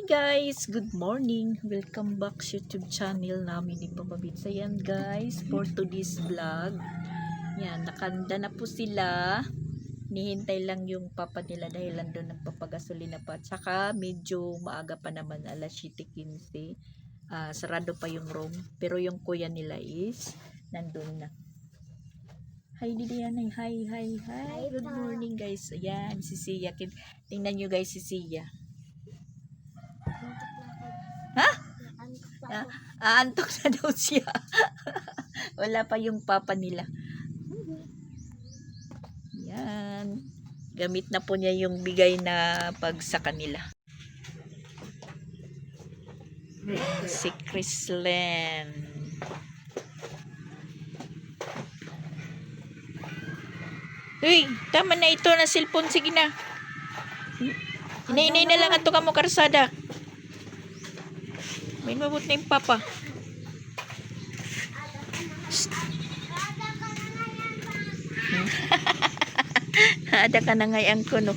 Guys, good morning. Welcome back sa YouTube channel namin ni Papa Bits. Ayan guys, for today's vlog. Yan, nakanda na po sila. Nihintay lang yung papa nila dahil nandun nagpapagasolina pa. Tsaka medyo maaga pa naman, alas 7:15. Sarado pa yung room. Pero yung kuya nila is nandun na. Hi Didianay, hi. Good morning guys. Ayan, si Sia. Tingnan nyo guys si Sia. Aantok na daw siya. Wala pa yung papa nila. Yan. Gamit na po niya yung bigay na pag sa kanila. Si Chrislen. Uy, tama na ito na cellphone. Sige na. Hinay-hinay na lang ato ka mo karsada. May mabot na yung papa. Ada ka na ngayon ko, no?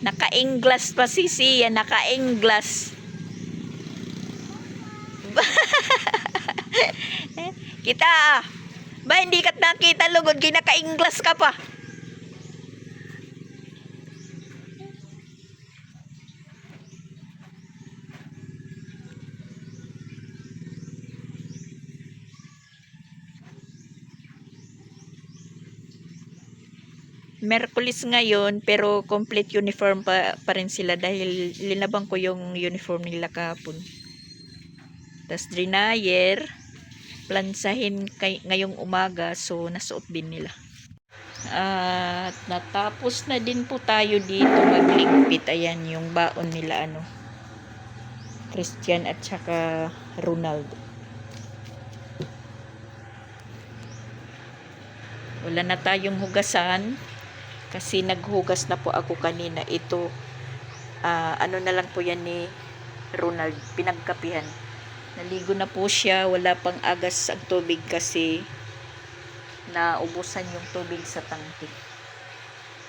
Naka-inglas pa si Sia. Naka-inglas. Kita. Ba, hindi ka nakita lugod. Naka-inglas ka pa. Merkulis ngayon pero complete uniform pa rin sila dahil linabang ko yung uniform nila kahapon. Tas drinayer, plansahin ngayong umaga, so nasuot din nila. At natapos na din po tayo dito magligpit. Ayan yung baon nila Christian at saka Ronaldo. Wala na tayong hugasan kasi naghugas na po ako kanina. Ito na lang po yan ni Ronald, pinagkapihan. Naligo na po siya, wala pang agas ang tubig kasi naubusan yung tubig sa tangke.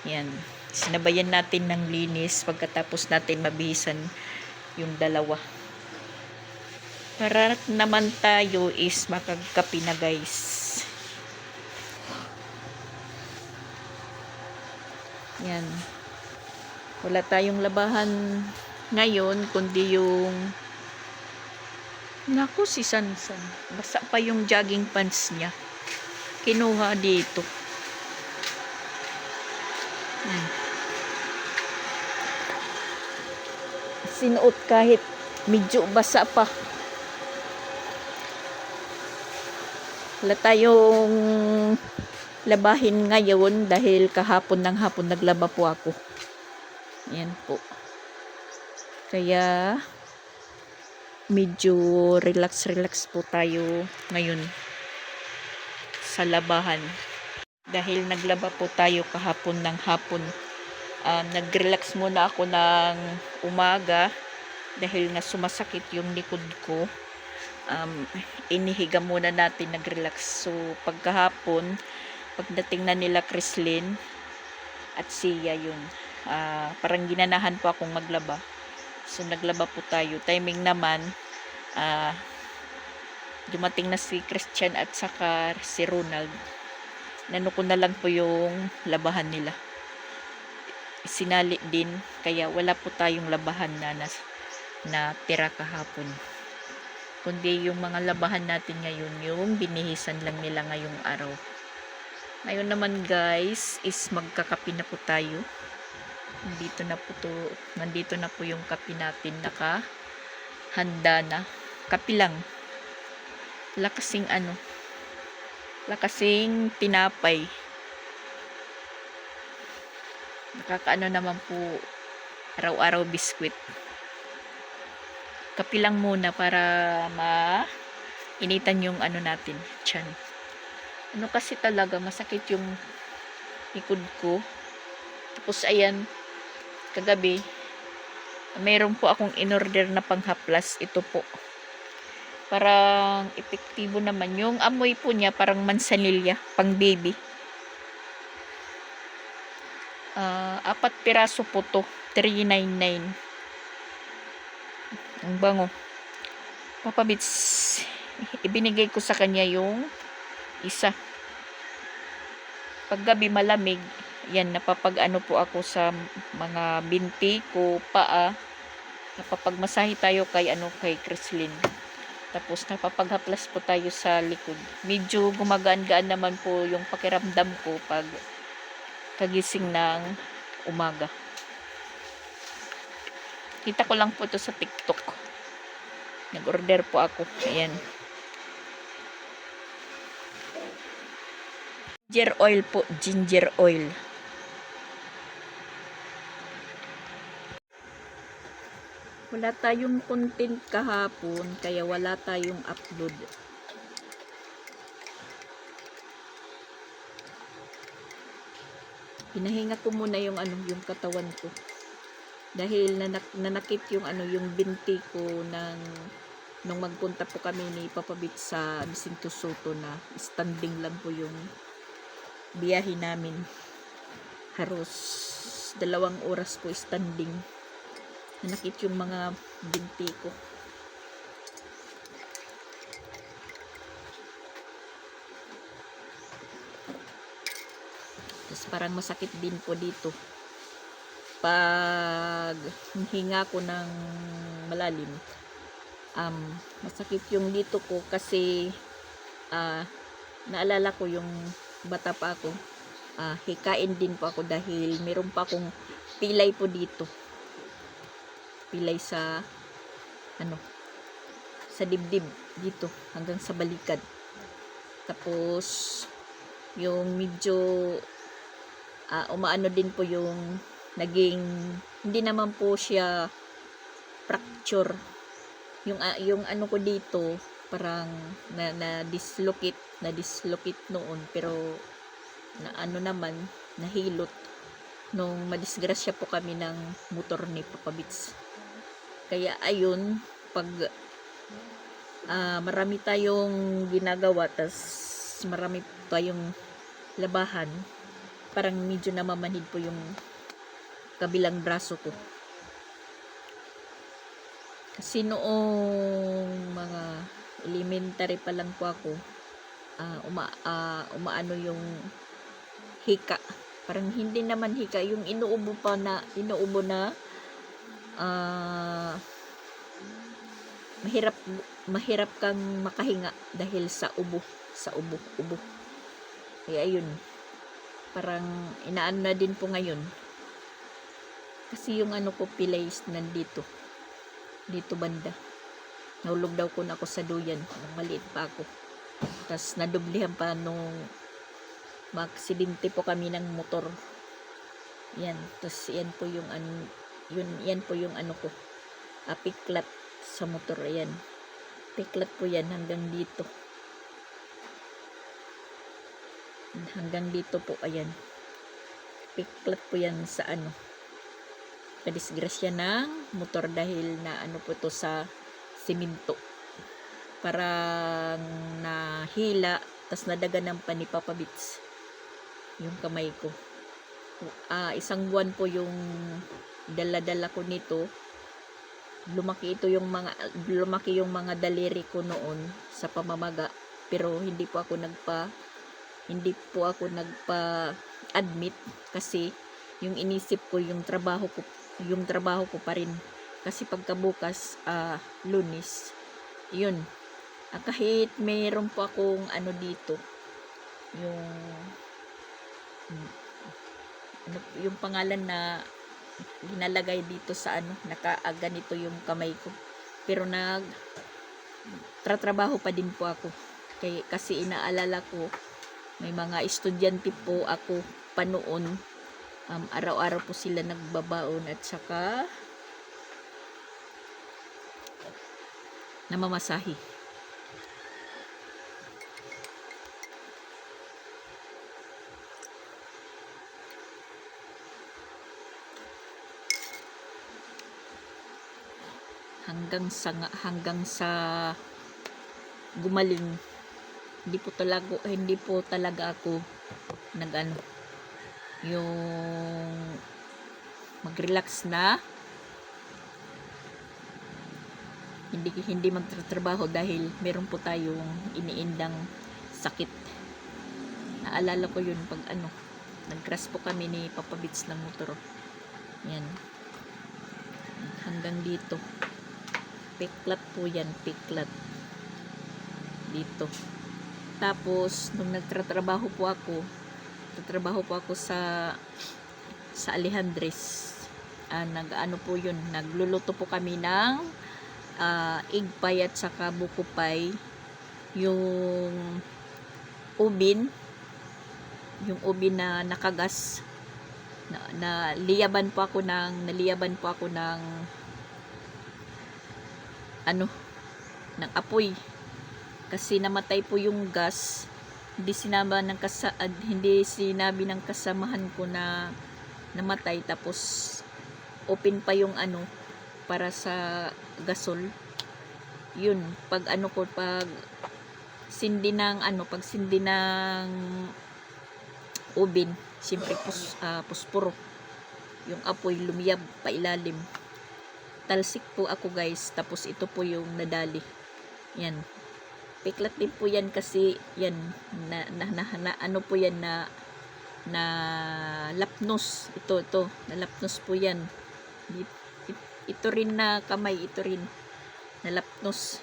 Yan, sinabayan natin ng linis pagkatapos natin mabihisan yung dalawa. Para naman tayo is makagkapi na guys. Yan. Wala tayong labahan ngayon kundi yung naku si Sansan. Basa pa yung jogging pants niya. Kinuha dito. Sinuot kahit medyo basa pa. Wala tayong labahin ngayon dahil kahapon ng hapon naglaba po ako. Yan po. Kaya medyo relax po tayo ngayon sa labahan. Dahil naglaba po tayo kahapon ng hapon. Nag-relax muna ako ng umaga dahil nga sumasakit yung likod ko. Inihiga muna natin, nag-relax. So pagkahapon, pagdating na nila Chrislyn at Sia yun, parang ginanahan po akong maglaba. So naglaba po tayo. Timing naman, dumating na si Christian at saka si Ronald. Nanuko na lang po yung labahan nila. Sinali din, kaya wala po tayong labahan na tira kahapon. Kundi yung mga labahan natin ngayon, yung binihisan lang nila ngayong araw. Ngayon naman guys, is magkakapi na po tayo. Nandito na po yung kapi natin, nakahanda na. Kapi lang. Lakasing tinapay. Nakakaano naman po, araw-araw biskwit. Kapi lang muna para initan yung natin, tiyan. Kasi talaga masakit yung likod ko. Tapos ayan, kagabi mayroon po akong in-order na panghaplas. Ito po Parang epektibo naman. Yung amoy po niya parang mansanilya, pang baby. 4 piraso po to, 399. Ang bango. Papa Bits, ibinigay ko sa kanya yung isa. Paggabi malamig, yan, napapag-ano po ako sa mga binti ko, paa. Napapagmasahe tayo kay Chrislyn. Tapos napapaghaplas po tayo sa likod. Medyo gumagaan-gaan naman po yung pakiramdam ko pag kagising ng umaga. Kita ko lang po to sa TikTok. Nag-order po ako. Ayan. Ginger oil po. Ginger oil. Wala tayong content kahapon, kaya wala tayong upload. Pinahinga ko muna yung yung katawan ko. Dahil nanakit yung yung binti ko nung magpunta po kami ni Papa Bit sa Jacinto Soto na standing lang po yung biyahe namin. Halos 2 oras po standing. Nanakit yung mga binti ko. Tapos parang masakit din po dito. Pag hinga ko ng malalim, masakit yung dito ko kasi naalala ko yung bata pa ako, hikain din po ako dahil meron pa akong pilay po dito. Pilay sa sa dibdib dito hanggang sa balikat. Tapos yung medyo umaano din po yung naging, hindi naman po siya fracture. Yung ano ko dito parang na dislocate noon, pero naman nahilot nung madisgrasya po kami ng motor ni Papa Bits. Kaya ayun, pag marami tayong ginagawa, tas marami tayong labahan, parang medyo namamanhid po yung kabilang braso ko. Kasi noong mga elementary pa lang po ako, umaano yung hika. Parang hindi naman hika, yung inuubo na mahirap kang makahinga dahil sa ubo. Kaya ayun, parang inaan na din po ngayon. Kasi yung ko pilay nandito. Dito banda. Nahulog daw ko na ako sa duyan nung maliit pa ako. Tapos nadublihan pa nung maaksidente po kami ng motor. Yan. Tapos yan po yung yan po yung ko. Piklat sa motor. Ayan. Piklat po yan hanggang dito. Hanggang dito po. Ayan. Piklat po yan sa kadisgrasya ng motor dahil na po to sa simento. Parang nahila, tas nadaganan pa ni Papa Bits yung kamay ko. 1 buwan po yung dala-dala ko nito. Lumaki yung mga daliri ko noon sa pamamaga, pero hindi po ako nagpa-admit kasi yung inisip ko yung trabaho ko pa rin. Kasi pagkabukas Lunes, yun, kahit mayroon po akong dito, yung pangalan na hinalagay dito sa nakaganito yung kamay ko, pero tratrabaho pa din po ako. Kasi inaalala ko may mga estudyante po ako pa noon, araw-araw po sila nagbabaon at saka namamasahi. Hanggang sa gumaling. Hindi po talaga ako nag-ano, yung mag-relax na hindi magtatrabaho dahil meron po tayong iniindang sakit. Naalala ko yun pag nag-crash po kami ni Papa Bits ng motor. Yan. Hanggang dito. Piklat po yan, piklat. Dito. Tapos, nung nagtatrabaho po ako sa Alejandres. Nag-ano po yun, nagluluto po kami ng egg pie at saka buko pie. Yung ubin na nakagas, naliyaban po ako ng ng apoy kasi namatay po yung gas. Hindi sinabi ng kasamahan ko na namatay, tapos open pa yung para sa gasol. Yun, pag sindi ng ubin, siyempre pusporo yung apoy, lumiyab pa ilalim. Talsik po ako guys, tapos ito po yung nadali. Yan, piklat din po yan kasi yan po yan na lapnos. Ito na lapnos po yan. Ito rin na kamay, ito rin nalapnos.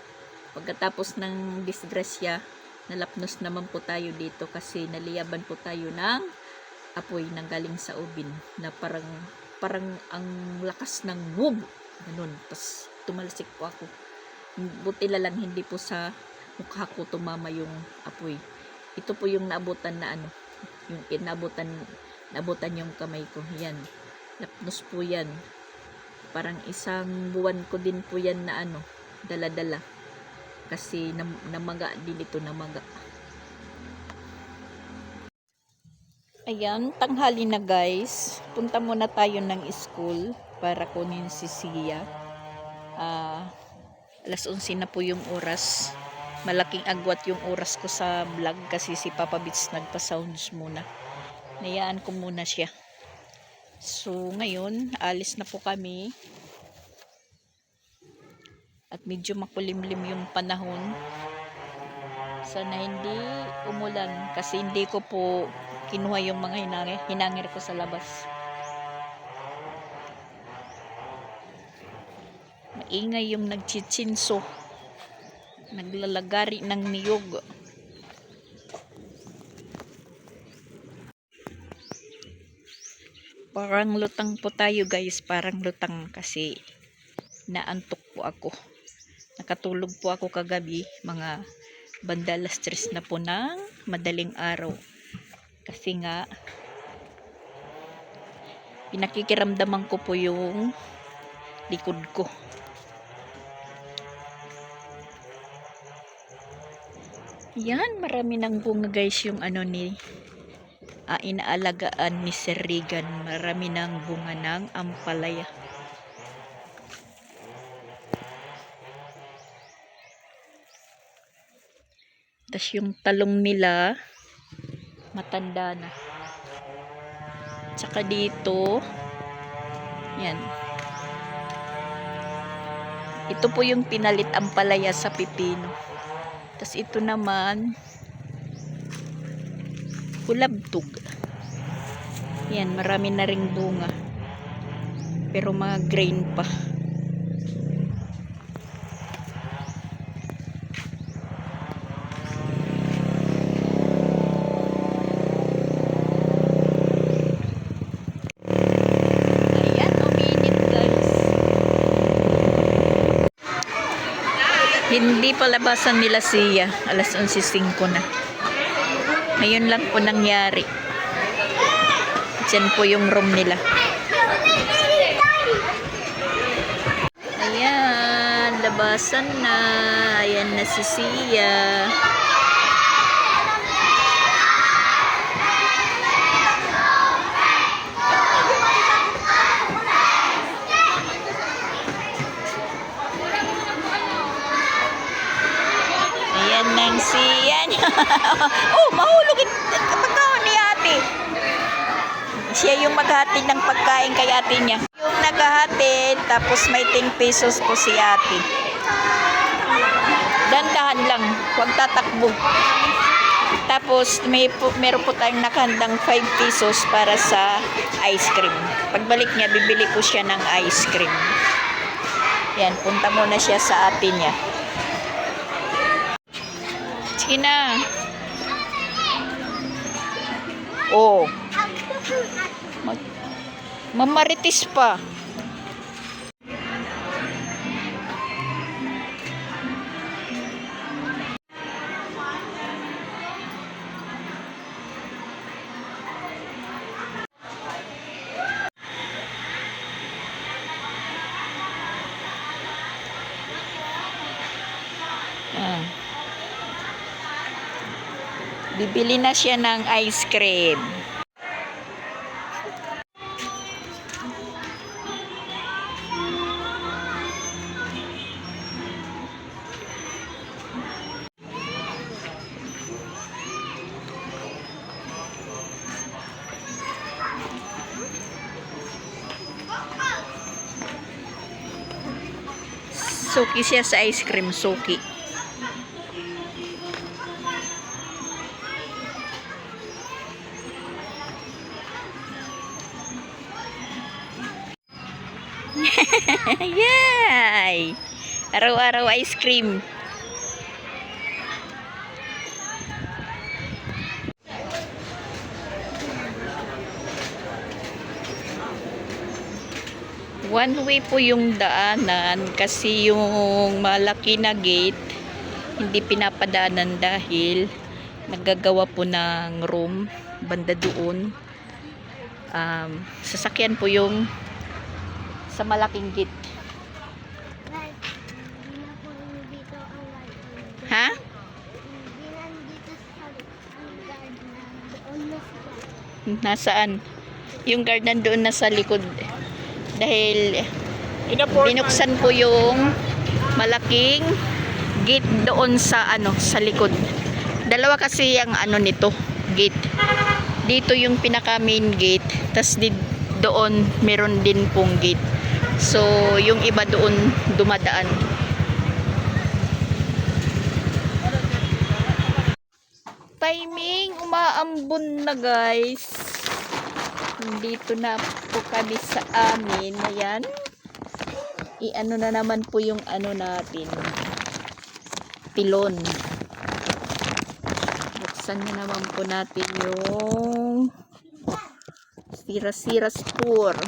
Pagkatapos ng disgrasya, nalapnos naman po tayo dito kasi naliyaban po tayo ng apoy nang galing sa ubin na parang ang lakas ng wug, ganun. Tapos tumalsik po ako. Buti lang hindi po sa mukha ko tumama yung apoy. Ito po yung naabutan na yung naabutan yung kamay ko. Yan, lapnos po yan. Parang isang buwan ko din po yan na dala-dala kasi namaga din ito, namaga. Ayan, tanghali na guys, punta muna tayo ng school para kunin si Sia. Alas 11 na po yung oras. Malaking agwat yung oras ko sa vlog kasi si Papa Bits nagpa-sounds muna. Nayaan ko muna siya. So ngayon, alis na po kami. At medyo makulimlim yung panahon. Sana hindi umulan kasi hindi ko po kinuha yung mga hinangir ko sa labas. Maingay yung nagchitsinso, naglalagari ng niyog. Parang lutang po tayo guys, parang lutang kasi naantok po ako. Nakatulog po ako kagabi, mga banda alas 3 na po ng madaling araw. Kasi nga, pinakikiramdaman ko po yung likod ko. Yan, marami ng bunga guys yung inaalagaan ni Sir Regan. Marami ng bunga ng ampalaya. Tas yung talong nila matanda na. Tsaka dito, yan. Ito po yung pinalit ampalaya sa pipino. Tas ito naman kulabtog. Yan, marami na ring bunga. Pero mga grain pa. Hindi palabasan nila Sia. Alas 11:05 na. Ngayon lang po nangyari. Diyan po yung room nila. Ayan, labasan na. Ayan na si Sia. Ayan Siya yung maghatid ng pagkain kay ate niya. Yung naghahatid, tapos may 10 pesos po si ate. Dandahan lang, huwag tatakbo. Tapos meron po tayong nakahandang 5 pesos para sa ice cream. Pagbalik niya, bibili po siya ng ice cream. Yan, punta muna siya sa ate niya. Sige na. Oh. Mamaritis pa. Bibili na siya ng ice cream. Suki siya sa ice cream, suki. Yay! Araw-araw ice cream. One way po yung daanan kasi yung malaki na gate hindi pinapadaanan dahil naggagawa po ng room banda doon. Sasakyan po yung sa malaking gate. Ha? Nasaan? Yung garden doon na sa likod. Dahil binuksan po yung malaking gate doon sa sa likod. Dalawa kasi ang nito, gate. Dito yung pinaka main gate, tas doon meron din pong gate. So yung iba doon dumadaan. Timing, umaambon na guys. Dito na po kami sa amin. Ayan. Na naman po yung natin. Pilon. Buksan na naman po natin yung sira-sira store.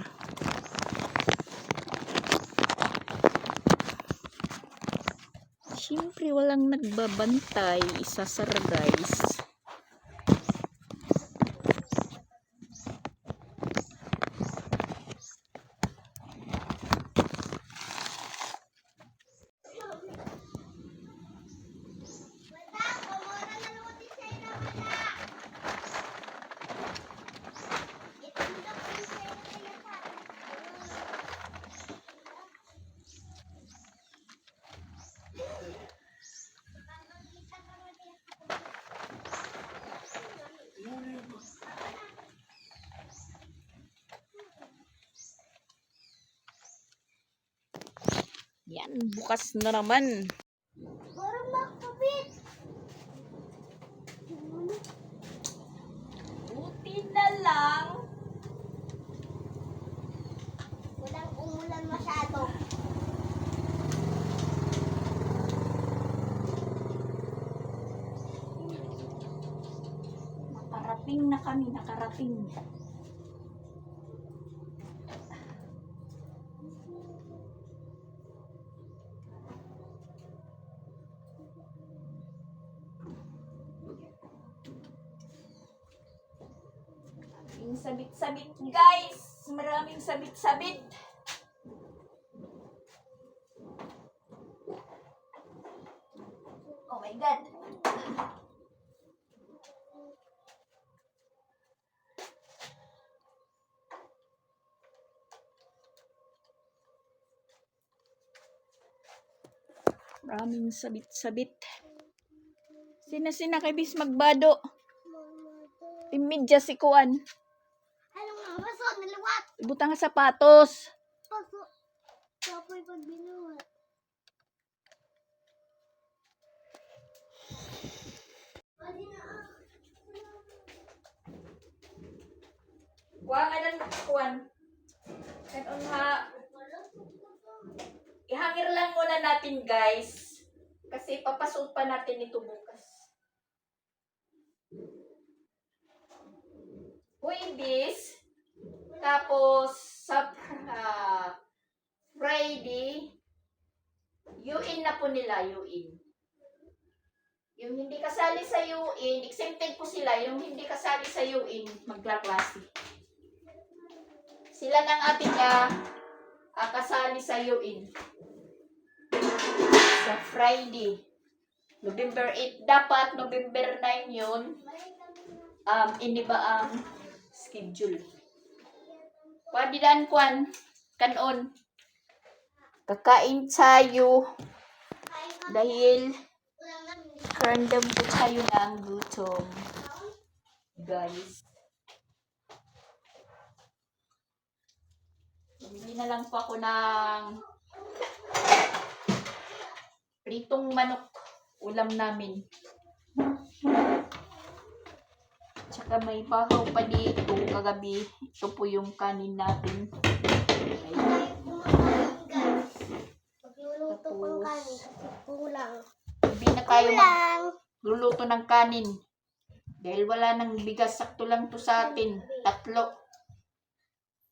Siyempre walang nagbabantay. Isasara guys. Yan, bukas na naman. Buti na lang. Walang umulan masyado. Nakarating na kami, nakarating. Sabit-sabit guys, maraming sabit-sabit. Oh my god. Maraming sabit-sabit. Sina kay bis magbado. Timidya si Kuan. Hello nga. Ang baso, niliwat. Ibutang nga sapatos. Baso. Kapoy pag binuhat. Kuha ka lang kuwan. Kanon ha. Ihangir lang muna natin guys. Kasi papasok pa natin ito bukas. Huwebes. Tapos sa Friday, UN na po nila, UN. Yung hindi kasali sa UN, exempted po sila. Yung hindi kasali sa UN, maglaklase. Sila ng ating kasali sa UN. Sa Friday. November 8. Dapat November 9 yun. Iniba ang schedule. Pwede kwan. Kanon. Kakain tayo. Dahil random po tayo ng gutom. Guys. Bumili na lang po ako ng pritong manok. Ulam namin. Tsaka may bahaw pa dito kagabi. Ito po yung kanin natin. Magluluto kong kanin kasi kulang. Hindi na tayo magluluto ng kanin. Dahil wala nang bigas. Sakto lang to sa atin. 3.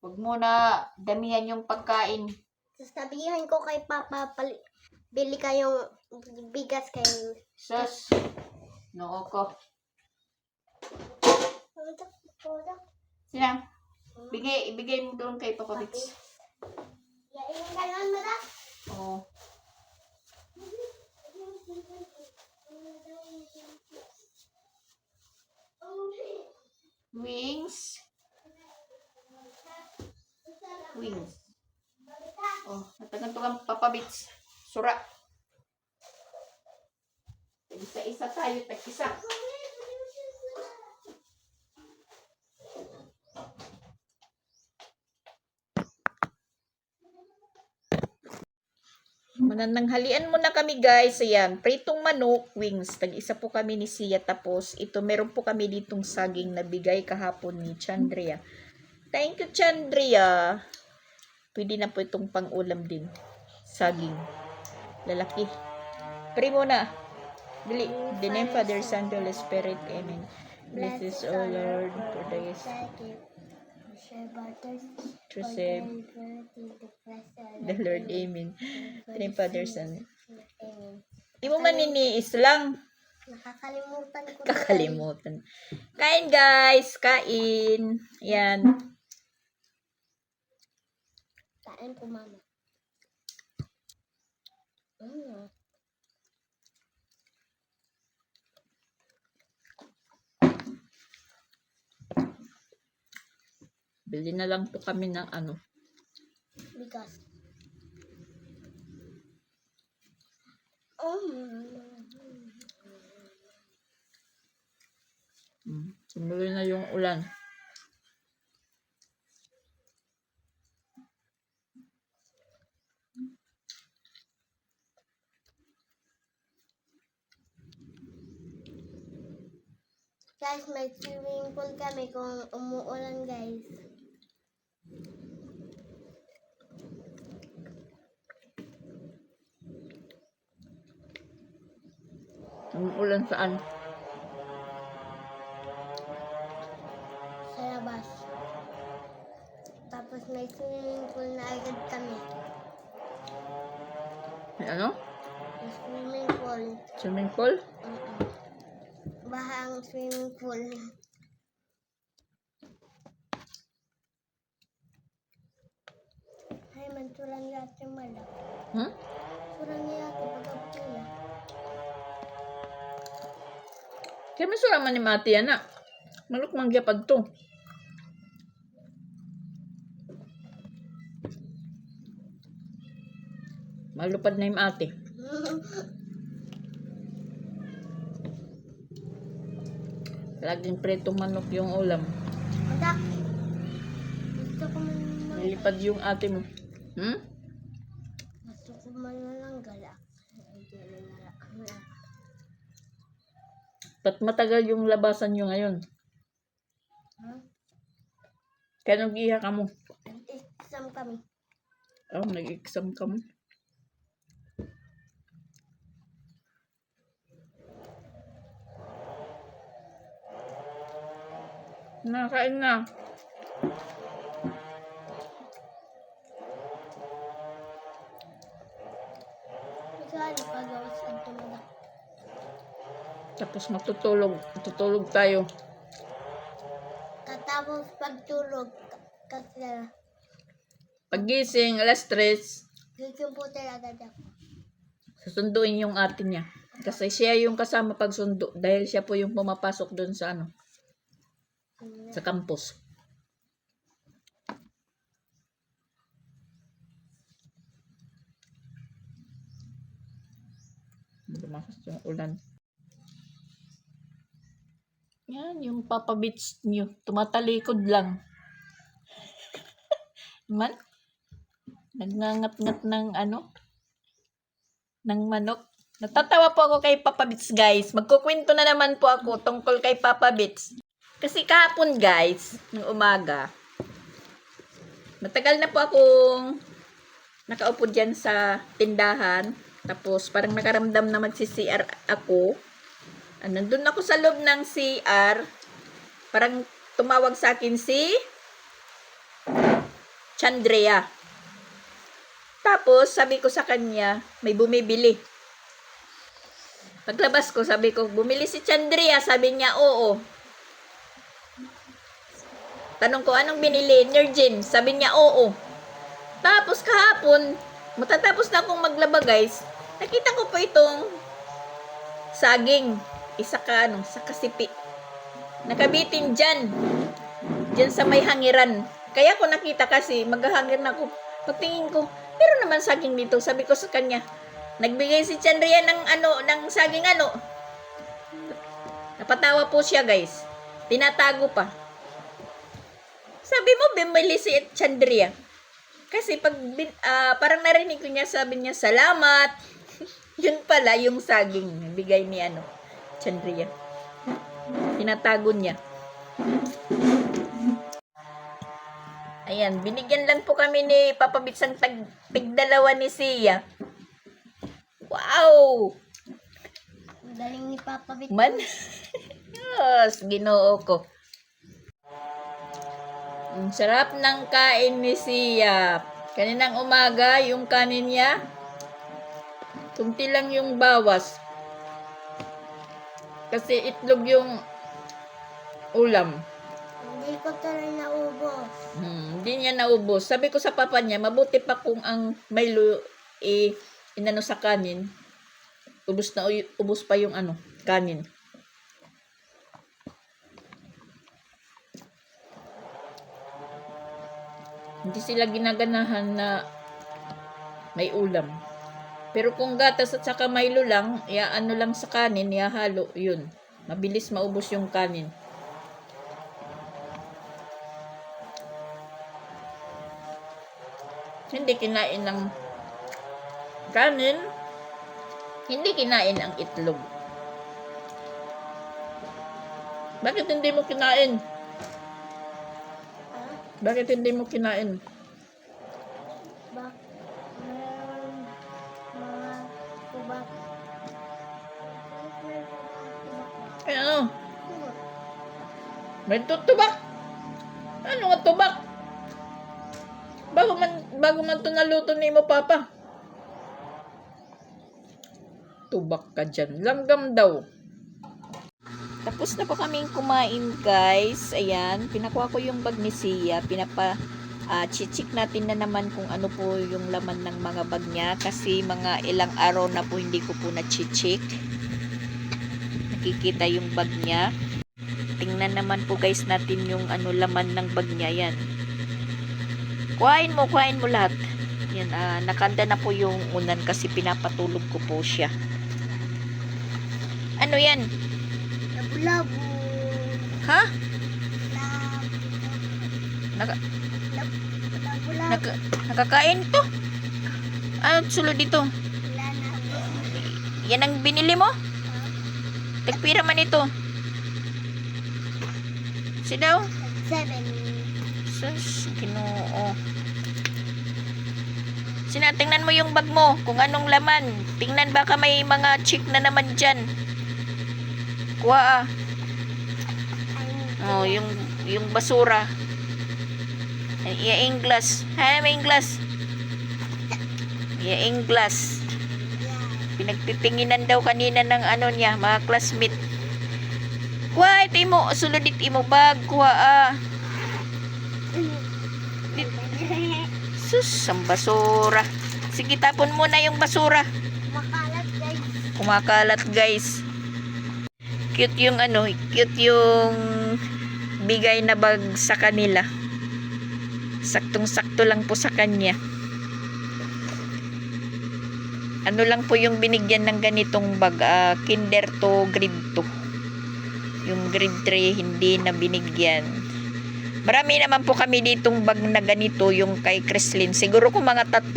Huwag mo na damihan yung pagkain. Sasabihin ko kay Papa, bili kayong bigas kayo. Sus. Noo ko. Sina? Ibigay mo doon kay Papa Bits. Yain ka naman mo na. Oo. Wings. Wings. Oh, natagan to kang Papa Bits. Sura. Isa-isa tayo, tag-isa. Manananghalian muna kami guys. Ayan, pritong manok, wings. Tag-isa po kami ni Sia. Tapos, ito, meron po kami ditong saging na bigay kahapon ni Chandria. Thank you, Chandria. Pwede na po itong pang-ulam din. Saging. Lalaki. Pray muna. Dili. The name Father, Son, Holy Spirit. Amen. Bless us, O Lord, for this. To save the Lord. Amen. The name Father, Son. Di mo maniniis lang. Nakakalimutan ko. Kakalimutan. Kain guys. Kain. Ayan. Kain po, Mama. Bili na lang po kami ng ano. Bigas. Sumulo na yung ulan. Guys, may swimming pool kami kung umuulan, guys. Umuulan saan? Sa labas. Tapos may swimming pool na agad kami. May ano? May swimming pool. Swimming pool? Bahang swimming pool. Ay, manturan yata yung malak. Turan niya yata pagkapila. Kaya may suraman ni Mati yan na. Maluk mangyapag to. Malupad na yung ate. Laging pretong manok yung ulam. Madak. lumipad yung ate mo. Hmm? Gusto ko man lang gala. Hindi na Ba't matagal yung labasan nyo ngayon? Kaya nag-iha ka mo? Exam kami. Oh, nag-exam ka mo? Nakain na. Saan pagawas ang tumada? Tapos matutulog. Tutulog tayo. Katapos pagtulog, kasi Pagising, alas 3, computer agad ako. susunduin yung ate niya. Kasi siya yung kasama pagsundo. Dahil siya po yung pumapasok doon sa ano, sa campus. Lumakas yung ulan. Yan, yung Papa Beach nyo. Tumatalikod lang. Man, nagngangat-ngat ng ano, ng manok. Natatawa po ako kay Papa Beach, guys. Magkukwento na naman po ako tungkol kay Papa Beach. Kasi kahapon, guys, ng umaga, matagal na po akong nakaupo dyan sa tindahan. Tapos, parang nakaramdam na magsi-CR ako. Nandun ako sa loob ng CR. Parang tumawag sa akin si Chandrea. Tapos, sabi ko sa kanya, may bumibili. Paglabas ko, sabi ko, bumili si Chandrea. Sabi niya, oo. Tanong ko, anong binili? Nergin. Sabi niya, oo. Tapos kahapon, matatapos na akong maglaba, guys. Nakita ko po itong saging. Isa ka, sa kasipi. Nakabitin dyan. Dyan sa may hangiran. Kaya ko nakita kasi, maghahangir na ako. Pagtingin ko, pero naman saging dito. Sabi ko sa kanya, nagbigay si Chandria ng saging Napatawa po siya, guys. Tinatago pa. Sabi mo, bumili si Chandria. Kasi parang narinig ko niya, sabi niya, salamat. Yun pala, yung saging. Bigay ni Chandria. Tinatago niya. Ayan, binigyan lang po kami ni Papa Bits ang tig-dalawa ni Sia. Wow! Ang galing ni Papa Bit. Man? Yes, ginoo ko. Ang sarap ng kain ni Sia. Kaninang umaga, yung kanin niya, kunti lang yung bawas. Kasi itlog yung ulam. Hindi ko tuloy naubos. Hindi niya naubos. Sabi ko sa papa niya, mabuti pa kung ang Milo inano sa kanin. Ubos pa yung kanin. Hindi sila ginaganahan na may ulam. Pero kung gatas at saka Milo lang, ano lang sa kanin, ihalo, yun. Mabilis maubos yung kanin. Hindi kinain ng kanin, hindi kinain ang itlog. Bakit hindi mo kinain? Bakit hindi mo kinain? Mga tubak. Ay, may tutubak. Ano nga tubak? Bago man ito naluto ni mo, Papa. Tubak ka dyan. Langgam daw. Tapos na po kaming kumain, guys. Ayan, pinakuha ko yung bag ni Sia. Chichik natin na naman kung ano po yung laman ng mga bag niya. Kasi mga ilang araw na po hindi ko po na-chichik. Nakikita yung bag niya. Tingnan naman po, guys, natin yung laman ng bag niya. Yan. Kuhain mo lahat. Yan, nakanda na po yung unan kasi pinapatulog ko po siya. Ano yan? Labu-labu. Ha? Labu-labu. Nakakain to. Ano sulod dito? Wala na. Yan ang binili mo? Tagpira man ito. Sidaw? 7. Sus, Ginoo. Tingnan mo yung bag mo, kung anong laman. Tingnan baka may mga chick na naman dyan. Kuha ah. Oh, yung basura. Iyaing glass. Ha, may glass. Iyaing glass. Pinagtitinginan daw kanina ng ano niya, mga classmate. Kuha, ito mo. Sulod ito mo bag. Kuha ah. Sus, ang basura. Sige, tapon mo na yung basura. Makalat guys. Kumakalat, guys. Cute yung ano, cute yung bigay na bag sa kanila. Saktong-sakto lang po sa kanya. Ano lang po yung binigyan ng ganitong bag, kinder to grade 2. Yung grade 3 hindi na binigyan. Marami naman po kami ditong bag na ganito, yung kay Chrislyn. Siguro kung mga 3.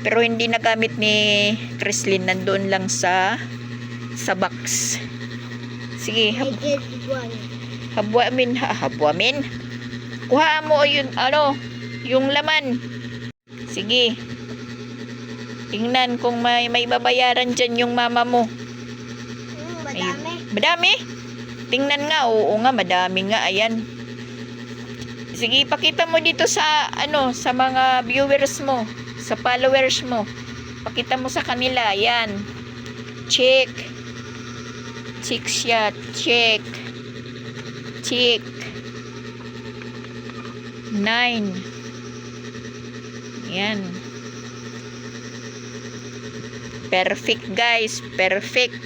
Pero hindi nagamit ni Chrislyn, nandoon lang sa box. Sige, habwamin. Kuha mo yun, yung laman. Sige. Tingnan kung may babayaran dyan yung mama mo. Madami. Madami? Tingnan nga, oo nga, madami nga, ayan. Sige, pakita mo dito sa sa mga viewers mo, sa followers mo. Pakita mo sa kanila, ayan. Check. Check siya, check. Check. 9. Ayan. Perfect, guys. Perfect.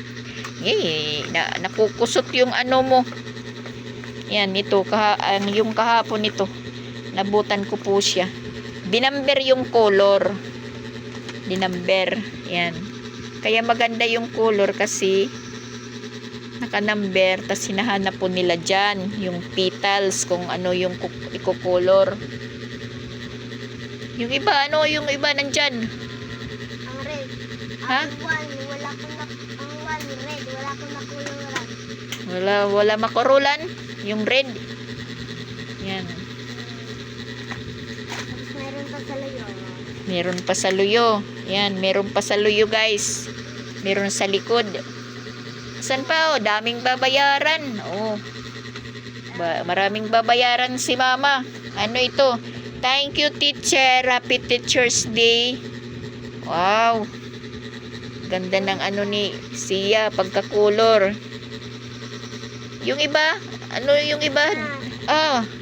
Yay, nakukusot yung ano mo. Yan, ito, yung kahapon ito. Nabutan ko po siya. Dinamber yung color. Dinamber. Yan. Kaya maganda yung color kasi naka-number. Tas hinahanap po nila dyan. Yung petals, kung ano yung iko-color. Yung iba, yung iba nandyan? Ang red. Ha? Ang one, ang one red. Wala ko nakuluran. Wala makurulan. Yung red. Yan. Tapos meron pa sa layo. Meron pa sa luyo. Yan, meron pa sa luyo, guys. Meron sa likod. Saan pa, oh? Daming babayaran. Oh. Maraming babayaran si mama. Ano ito? Thank you, teacher. Happy Teacher's Day. Wow. Ganda ng ni Sia, pagkakulor. Yung iba, yung iba?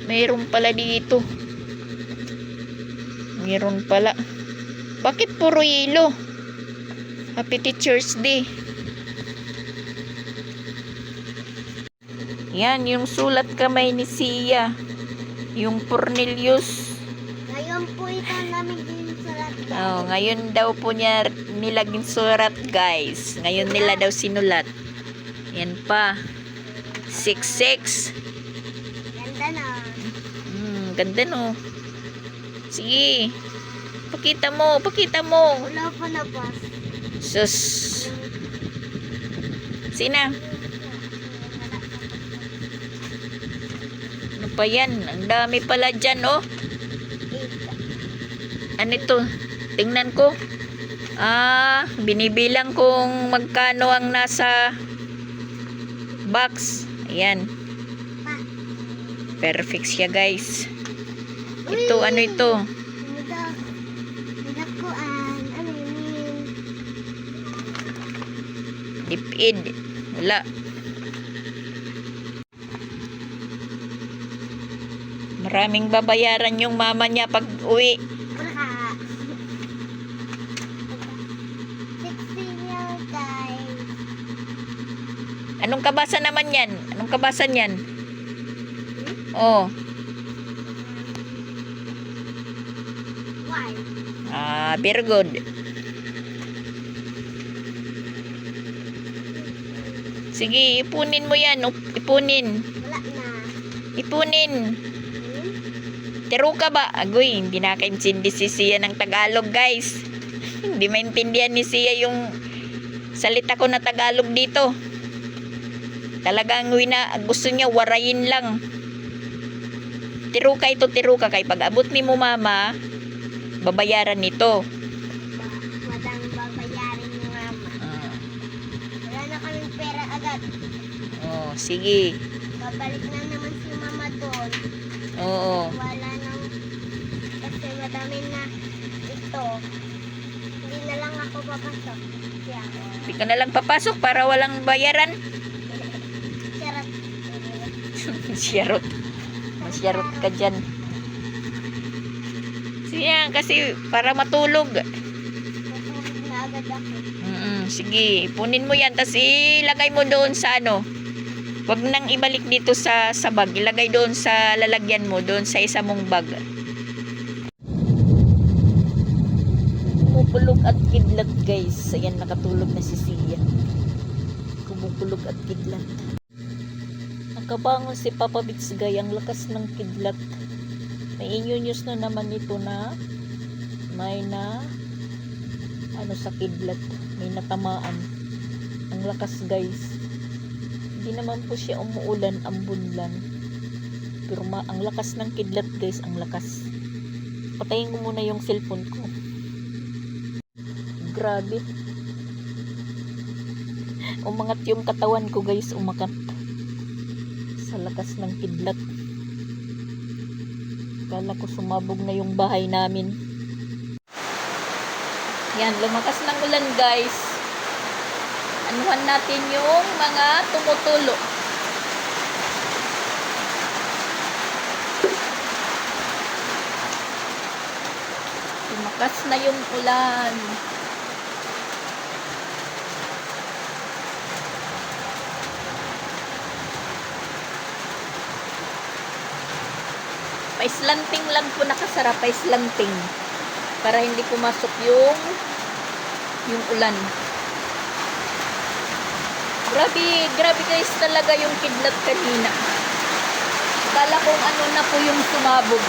Mayroon pala dito. Mayroon pala. Bakit puro yelo? Happy Teacher's Day. Yan, yung sulat kamay ni Sia. Yung Cornelius. Ngayon po ito namin din sulat. Ngayon daw po niya nilaging surat, guys. Ngayon nila daw sinulat. Yan pa. 6-6. Ganda na. Ganda no. Sige. Pakita mo. Wala pa na boss. Sus. Sina? Ano pa yan? Ang dami pala dyan, oh. 8. Ano ito? Tingnan ko. Binibilang kung magkano ang nasa box. Ayan. Perfect siya, guys. Ito, ano ito? Dipid. Wala. Maraming babayaran yung mama niya pag uwi. 16 years, guys. Anong kabasa naman yan? Anong kabasa niyan? Oh. Why? Very good. Sige, ipunin mo yan. Ipunin. Wala na. Ipunin. Tiruka ba? Agoy, hindi nakaintindi si Sia ng Tagalog, guys. Hindi maintindihan ni Sia yung salita ko na Tagalog dito. Talagang gusto niya warayin lang. Tiruka ito, tiruka. Kay pag abot ni mo mama, babayaran nito. Madang babayarin ni mama. Wala na kaming pera agad. Oh, sige. Babalik na naman si mama doon. Oo. Wala nang, kasi madami na ito. Hindi na lang ako papasok. Kaya ako. Hindi ka na lang papasok para walang bayaran. Charot. Siyarot. Masyarot ka dyan. Siya, kasi para matulog. Matulog na agad ako. Sige, punin mo yan. Tapos ilagay mo doon sa ano. Huwag nang ibalik dito sa bag. Ilagay doon sa lalagyan mo. Doon sa isa mong bag. Kumupulog at kidlat, guys. Ayan, nakatulog na si Sia. Kumupulog at kidlat. Nakabangon si Papa Bitsgay. Ang lakas ng kidlat. May news na naman ito na may sa kidlat. May natamaan. Ang lakas, guys. Hindi naman po siya umuulan, ambon lang. Pero ang lakas ng kidlat, guys, ang lakas. Patayin ko muna yung cellphone ko. Grabe. Umangat yung katawan ko, guys, umakat. Sa lakas ng kidlat. Kala ko sumabog na yung bahay namin. Yan, lumakas ng ulan, guys. Anuhan natin yung mga tumutulo. Lumakas na yung ulan. Paislanting lang po nakasara, paislanting. Para hindi pumasok yung ulan. Grabe guys talaga yung kidlat kanina. Kala kong ano na po yung sumabog.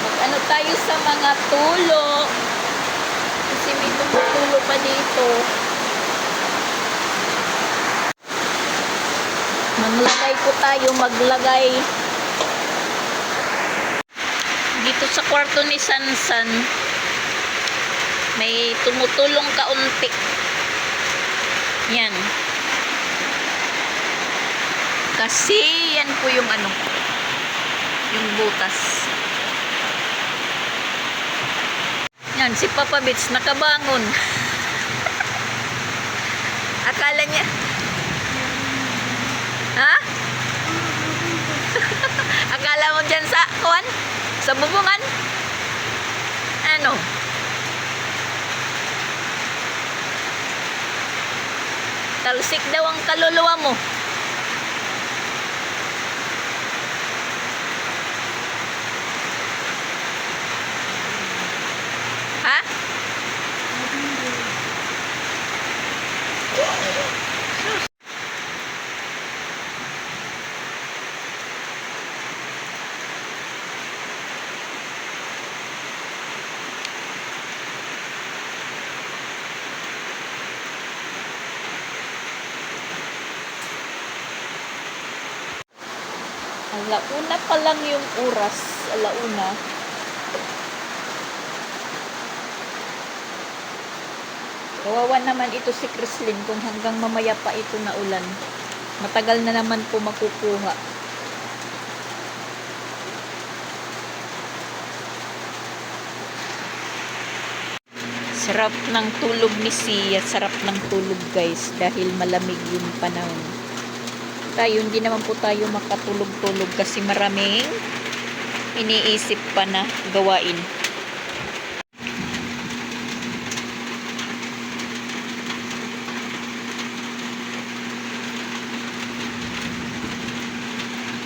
Mag-ano tayo sa mga tulo. Kasi may tumutulo pa dito. Maglagay dito sa kwarto ni Sansan. May tumutulong kaunti. Yan. Kasi yan po yung yung butas. Yan, si Papa Bits nakabangon. Akala niya akala mo dyan sa kuwan? Sa bubungan? Ano? Talsik daw ang kaluluwa mo. Ha? Alauna pa lang yung oras. Alauna. Kawawa naman ito si Chrislyn kung hanggang mamaya pa ito na ulan. Matagal na naman po makukuha. Sarap ng tulog ni Sia. Sarap ng tulog, guys. Dahil malamig yung panahon. Tayo, hindi naman po tayo makatulog-tulog kasi maraming iniisip pa na gawain.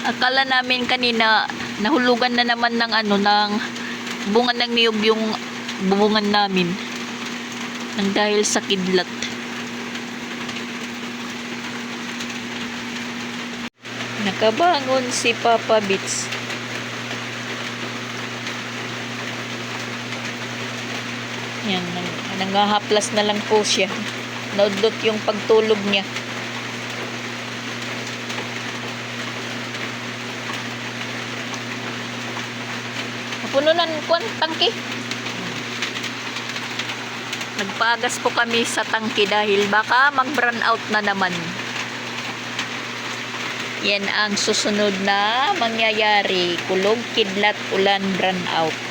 Akala namin kanina nahulugan na naman ng ng bunga ng niyog yung bubungan namin nang dahil sa kidlat. Nakabangon si Papa Bits. Yan, nangahaplas na lang po siya. Naudot yung pagtulog niya. Puno na ng tangke. Nagpaagas po kami sa tangke dahil baka mag-burn out na naman. Yan ang susunod na mangyayari. Kulog, kidlat, ulan, burn out.